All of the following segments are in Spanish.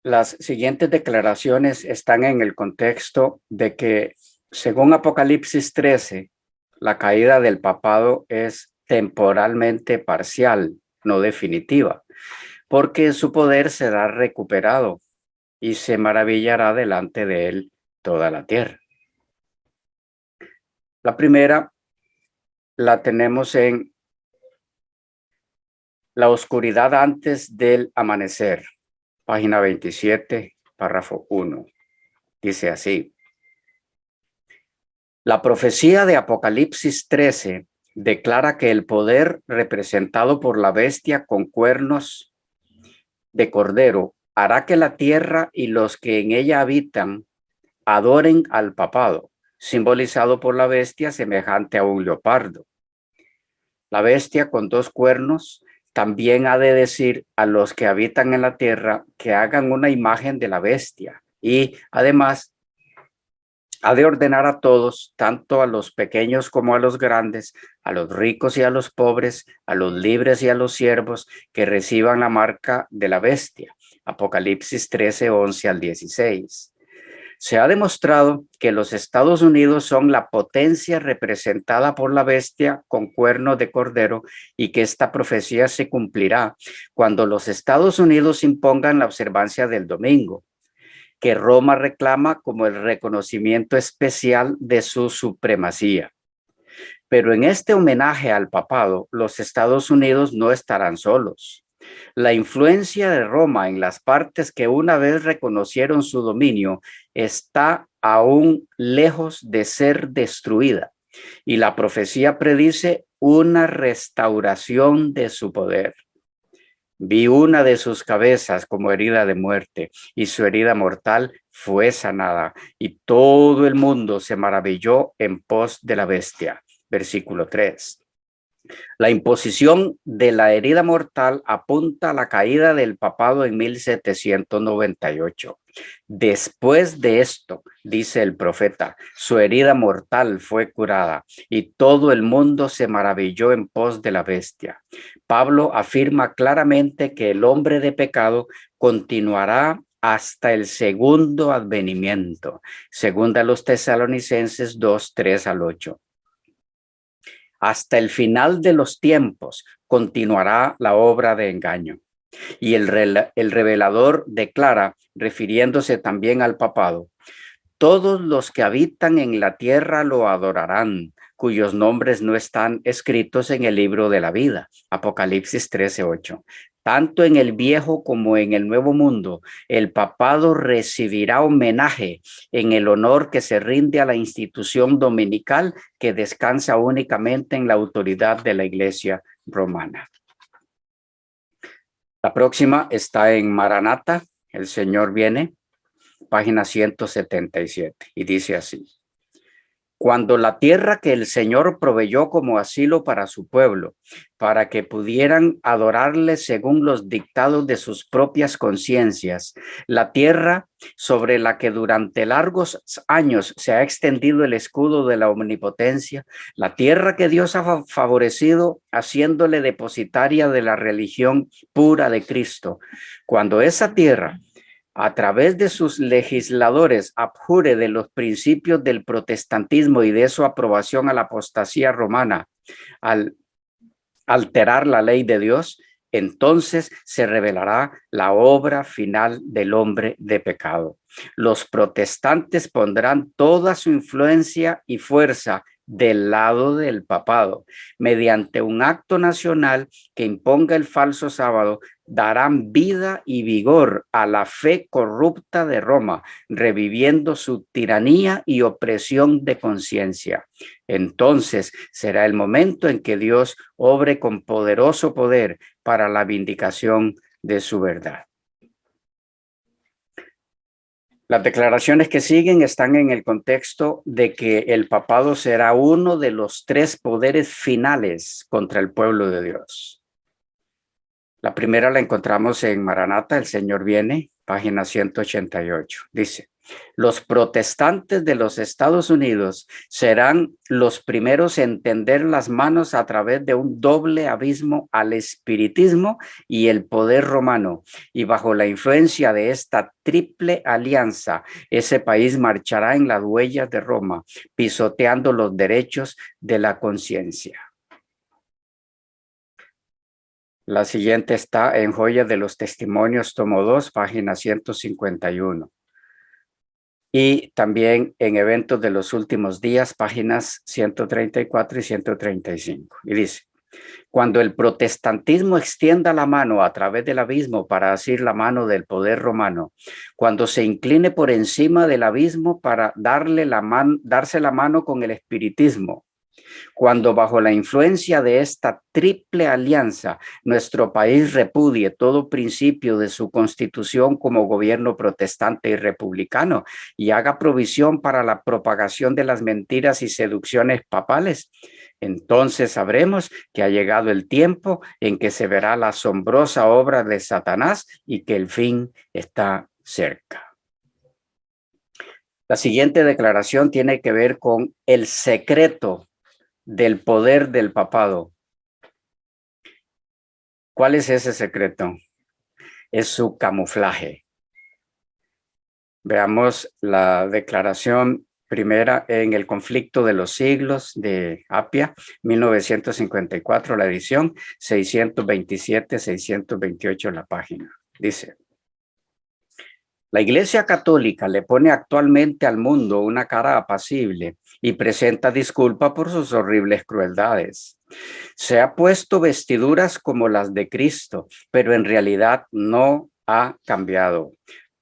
Las siguientes declaraciones están en el contexto de que, según Apocalipsis 13, la caída del papado es temporalmente parcial, no definitiva, porque su poder será recuperado y se maravillará delante de él toda la tierra. La primera la tenemos en la oscuridad antes del amanecer, página 27, párrafo 1. Dice así: la profecía de Apocalipsis 13 declara que el poder representado por la bestia con cuernos de cordero hará que la tierra y los que en ella habitan adoren al papado, simbolizado por la bestia semejante a un leopardo. La bestia con dos cuernos también ha de decir a los que habitan en la tierra que hagan una imagen de la bestia y además ha de ordenar a todos, tanto a los pequeños como a los grandes, a los ricos y a los pobres, a los libres y a los siervos, que reciban la marca de la bestia. Apocalipsis 13, 11 al 16. Se ha demostrado que los Estados Unidos son la potencia representada por la bestia con cuerno de cordero y que esta profecía se cumplirá cuando los Estados Unidos impongan la observancia del domingo, que Roma reclama como el reconocimiento especial de su supremacía. Pero en este homenaje al papado, los Estados Unidos no estarán solos. La influencia de Roma en las partes que una vez reconocieron su dominio está aún lejos de ser destruida, y la profecía predice una restauración de su poder. Vi una de sus cabezas como herida de muerte, y su herida mortal fue sanada, y todo el mundo se maravilló en pos de la bestia. Versículo 3. La imposición de la herida mortal apunta a la caída del papado en 1798. Después de esto, dice el profeta, su herida mortal fue curada y todo el mundo se maravilló en pos de la bestia. Pablo afirma claramente que el hombre de pecado continuará hasta el segundo advenimiento, según a los Tesalonicenses 2, 3 al 8. Hasta el final de los tiempos continuará la obra de engaño. Y el revelador declara, refiriéndose también al papado, todos los que habitan en la tierra lo adorarán, cuyos nombres no están escritos en el libro de la vida. Apocalipsis 13:8. Tanto en el viejo como en el nuevo mundo, el papado recibirá homenaje en el honor que se rinde a la institución dominical que descansa únicamente en la autoridad de la Iglesia romana. La próxima está en Maranata, el Señor viene, página 177, y dice así: cuando la tierra que el Señor proveyó como asilo para su pueblo, para que pudieran adorarle según los dictados de sus propias conciencias, la tierra sobre la que durante largos años se ha extendido el escudo de la omnipotencia, la tierra que Dios ha favorecido haciéndole depositaria de la religión pura de Cristo, cuando esa tierra a través de sus legisladores abjure de los principios del protestantismo y de su aprobación a la apostasía romana al alterar la ley de Dios, entonces se revelará la obra final del hombre de pecado. Los protestantes pondrán toda su influencia y fuerza del lado del papado. Mediante un acto nacional que imponga el falso sábado, darán vida y vigor a la fe corrupta de Roma, reviviendo su tiranía y opresión de conciencia. Entonces será el momento en que Dios obre con poderoso poder para la vindicación de su verdad. Las declaraciones que siguen están en el contexto de que el papado será uno de los tres poderes finales contra el pueblo de Dios. La primera la encontramos en Maranata, el Señor viene, página 188. Dice: Los protestantes de los Estados Unidos serán los primeros en tender las manos a través de un doble abismo al espiritismo y el poder romano. Y bajo la influencia de esta triple alianza, ese país marchará en las huellas de Roma, pisoteando los derechos de la conciencia. La siguiente está en Joyas de los Testimonios, tomo 2, página 151. Y también en Eventos de los Últimos Días, páginas 134 y 135. Y dice: cuando el protestantismo extienda la mano a través del abismo para asir la mano del poder romano, cuando se incline por encima del abismo para darse la mano con el espiritismo, cuando bajo la influencia de esta triple alianza nuestro país repudie todo principio de su constitución como gobierno protestante y republicano y haga provisión para la propagación de las mentiras y seducciones papales, entonces sabremos que ha llegado el tiempo en que se verá la asombrosa obra de Satanás y que el fin está cerca. La siguiente declaración tiene que ver con el secreto del poder del papado. ¿Cuál es ese secreto? Es su camuflaje. Veamos la declaración primera en El conflicto de los siglos de Apia, 1954, la edición 627-628 la página. Dice: la Iglesia Católica le pone actualmente al mundo una cara apacible y presenta disculpa por sus horribles crueldades. Se ha puesto vestiduras como las de Cristo, pero en realidad no ha cambiado.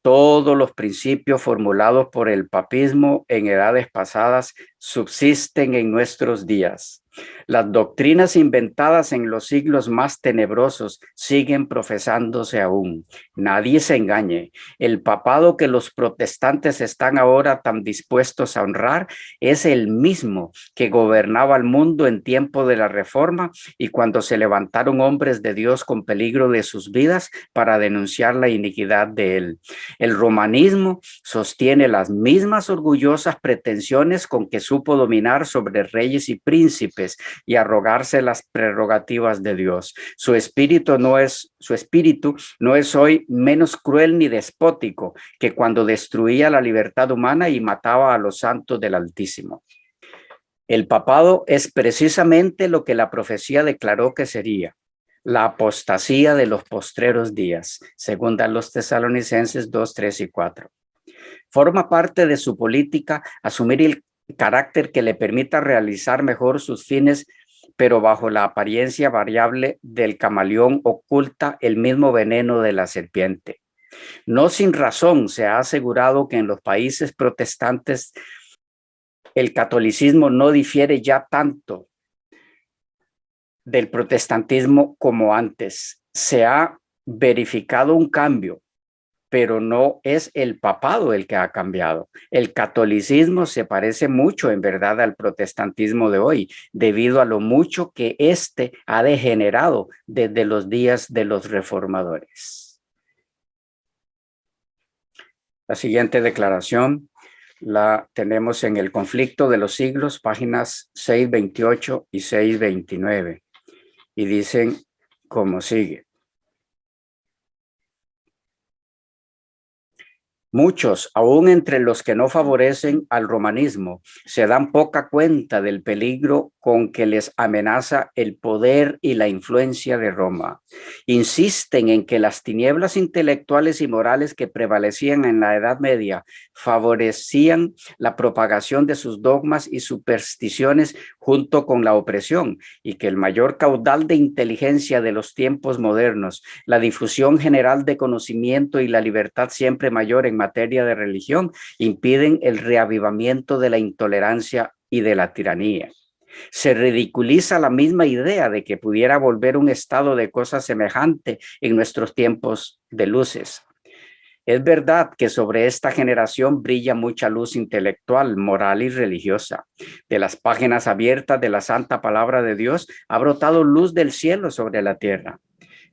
Todos los principios formulados por el papismo en edades pasadas subsisten en nuestros días. Las doctrinas inventadas en los siglos más tenebrosos siguen profesándose aún. Nadie se engañe. El papado que los protestantes están ahora tan dispuestos a honrar es el mismo que gobernaba el mundo en tiempo de la Reforma y cuando se levantaron hombres de Dios con peligro de sus vidas para denunciar la iniquidad de él. El romanismo sostiene las mismas orgullosas pretensiones con que supo dominar sobre reyes y príncipes y arrogarse las prerrogativas de Dios. Su espíritu no es hoy menos cruel ni despótico que cuando destruía la libertad humana y mataba a los santos del Altísimo. El papado es precisamente lo que la profecía declaró que sería: la apostasía de los postreros días, según a los Tesalonicenses 2, 3 y 4. Forma parte de su política asumir el carácter que le permita realizar mejor sus fines, pero bajo la apariencia variable del camaleón oculta el mismo veneno de la serpiente. No sin razón se ha asegurado que en los países protestantes el catolicismo no difiere ya tanto del protestantismo como antes. Se ha verificado un cambio, pero no es el papado el que ha cambiado. El catolicismo se parece mucho en verdad al protestantismo de hoy, debido a lo mucho que éste ha degenerado desde los días de los reformadores. La siguiente declaración la tenemos en El conflicto de los siglos, páginas 628 y 629, y dicen como sigue: muchos, aún entre los que no favorecen al romanismo, se dan poca cuenta del peligro con que les amenaza el poder y la influencia de Roma. Insisten en que las tinieblas intelectuales y morales que prevalecían en la Edad Media favorecían la propagación de sus dogmas y supersticiones junto con la opresión, y que el mayor caudal de inteligencia de los tiempos modernos, la difusión general de conocimiento y la libertad siempre mayor en materia de religión impiden el reavivamiento de la intolerancia y de la tiranía. Se ridiculiza la misma idea de que pudiera volver un estado de cosas semejante en nuestros tiempos de luces. Es verdad que sobre esta generación brilla mucha luz intelectual, moral y religiosa. De las páginas abiertas de la santa palabra de Dios ha brotado luz del cielo sobre la tierra.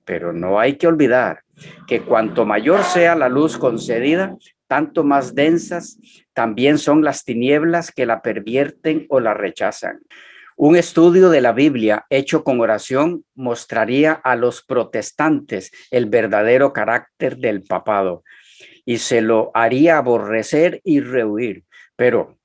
Pero no hay que olvidar que cuanto mayor sea la luz concedida, tanto más densas también son las tinieblas que la pervierten o la rechazan. Un estudio de la Biblia hecho con oración mostraría a los protestantes el verdadero carácter del papado y se lo haría aborrecer y rehuir. Pero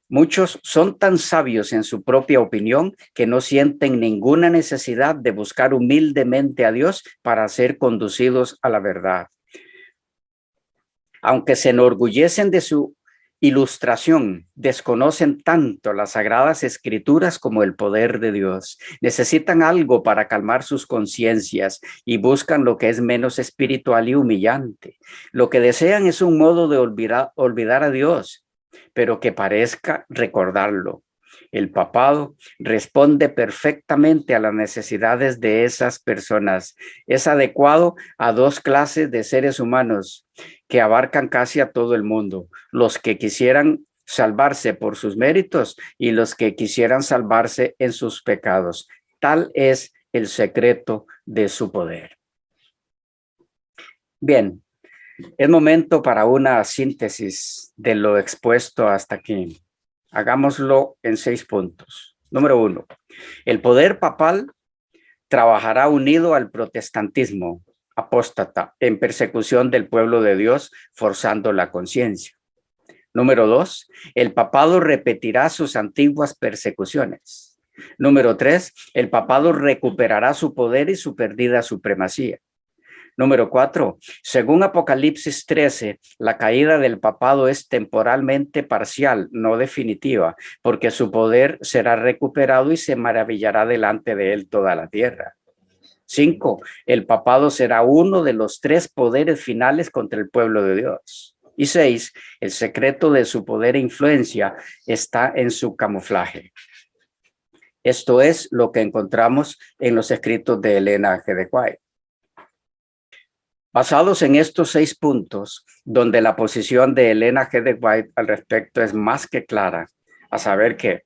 muchos son tan sabios en su propia opinión que no sienten ninguna necesidad de buscar humildemente a Dios para ser conducidos a la verdad. Aunque se enorgullecen de su ilustración, desconocen tanto las sagradas escrituras como el poder de Dios. Necesitan algo para calmar sus conciencias y buscan lo que es menos espiritual y humillante. Lo que desean es un modo de olvidar a Dios, pero que parezca recordarlo. El papado responde perfectamente a las necesidades de esas personas. Es adecuado a dos clases de seres humanos que abarcan casi a todo el mundo: los que quisieran salvarse por sus méritos y los que quisieran salvarse en sus pecados. Tal es el secreto de su poder. Bien, es momento para una síntesis de lo expuesto hasta aquí. Hagámoslo en 6 puntos. Número 1. El poder papal trabajará unido al protestantismo apóstata en persecución del pueblo de Dios, forzando la conciencia. Número 2. El papado repetirá sus antiguas persecuciones. Número 3. El papado recuperará su poder y su perdida supremacía. Número 4. Según Apocalipsis 13, la caída del papado es temporalmente parcial, no definitiva, porque su poder será recuperado y se maravillará delante de él toda la tierra. 5. El papado será uno de los 3 poderes finales contra el pueblo de Dios. Y 6. El secreto de su poder e influencia está en su camuflaje. Esto es lo que encontramos en los escritos de Elena G. de White. Basados en estos 6 puntos, donde la posición de Elena G. de White al respecto es más que clara, a saber que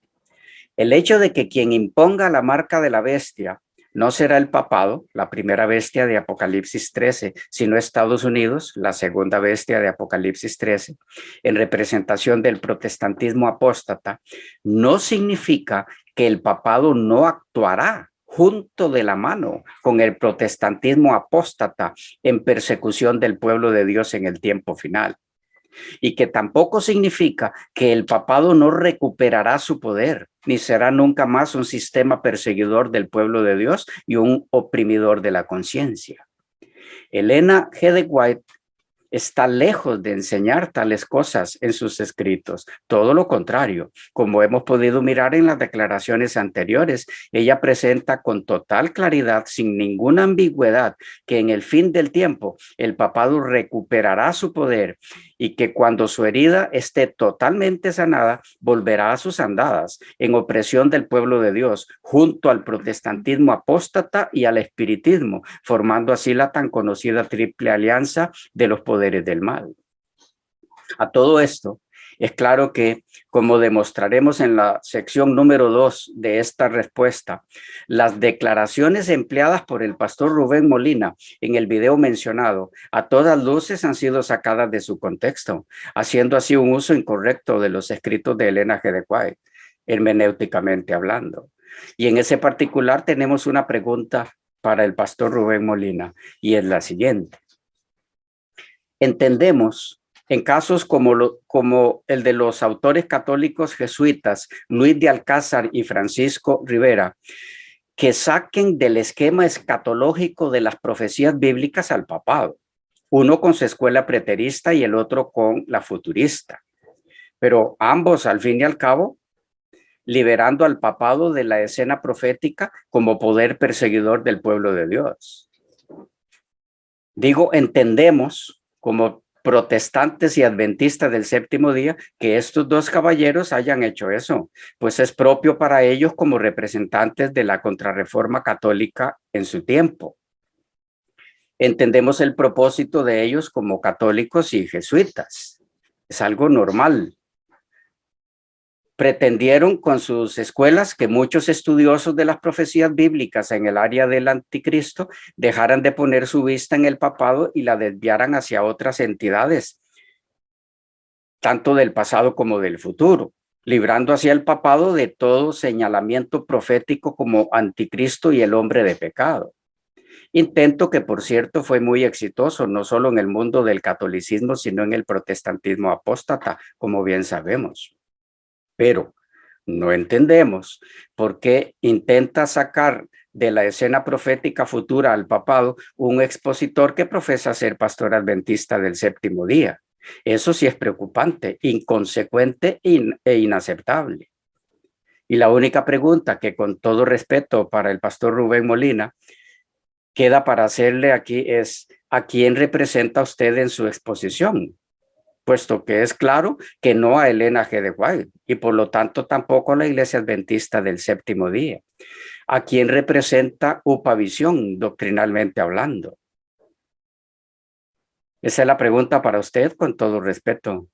el hecho de que quien imponga la marca de la bestia no será el papado, la primera bestia de Apocalipsis 13, sino Estados Unidos, la segunda bestia de Apocalipsis 13, en representación del protestantismo apóstata, no significa que el papado no actuará junto de la mano con el protestantismo apóstata en persecución del pueblo de Dios en el tiempo final. Y que tampoco significa que el papado no recuperará su poder, ni será nunca más un sistema perseguidor del pueblo de Dios y un oprimidor de la conciencia. Elena G. de White está lejos de enseñar tales cosas en sus escritos. Todo lo contrario, como hemos podido mirar en las declaraciones anteriores, ella presenta con total claridad, sin ninguna ambigüedad, que en el fin del tiempo el papado recuperará su poder y que cuando su herida esté totalmente sanada, volverá a sus andadas en opresión del pueblo de Dios, junto al protestantismo apóstata y al espiritismo, formando así la tan conocida triple alianza de los poderes del mal. A todo esto, es claro que, como demostraremos en la sección número 2 de esta respuesta, las declaraciones empleadas por el pastor Rubén Molina en el video mencionado, a todas luces han sido sacadas de su contexto, haciendo así un uso incorrecto de los escritos de Elena G. de White, hermenéuticamente hablando. Y en ese particular tenemos una pregunta para el pastor Rubén Molina, y es la siguiente. Entendemos en casos como el de los autores católicos jesuitas Luis de Alcázar y Francisco Rivera, que saquen del esquema escatológico de las profecías bíblicas al papado, uno con su escuela preterista y el otro con la futurista, pero ambos al fin y al cabo liberando al papado de la escena profética como poder perseguidor del pueblo de Dios. Digo, entendemos como protestantes y adventistas del séptimo día que estos dos caballeros hayan hecho eso, pues es propio para ellos como representantes de la contrarreforma católica en su tiempo. Entendemos el propósito de ellos como católicos y jesuitas. Es algo normal. Pretendieron con sus escuelas que muchos estudiosos de las profecías bíblicas en el área del anticristo dejaran de poner su vista en el papado y la desviaran hacia otras entidades, tanto del pasado como del futuro, librando así al papado de todo señalamiento profético como anticristo y el hombre de pecado. Intento que, por cierto, fue muy exitoso, no solo en el mundo del catolicismo, sino en el protestantismo apóstata, como bien sabemos. Pero no entendemos por qué intenta sacar de la escena profética futura al papado un expositor que profesa ser pastor adventista del séptimo día. Eso sí es preocupante, inconsecuente e inaceptable. Y la única pregunta que, con todo respeto para el pastor Rubén Molina, queda para hacerle aquí es: ¿a quién representa usted en su exposición? Puesto que es claro que no a Elena G. de White y por lo tanto tampoco a la Iglesia Adventista del séptimo día. ¿A quién representa Upavisión doctrinalmente hablando? Esa es la pregunta para usted, con todo respeto.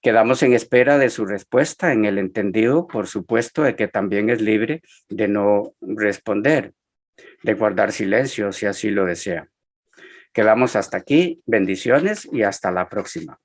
Quedamos en espera de su respuesta, en el entendido, por supuesto, de que también es libre de no responder, de guardar silencio si así lo desea. Quedamos hasta aquí. Bendiciones y hasta la próxima.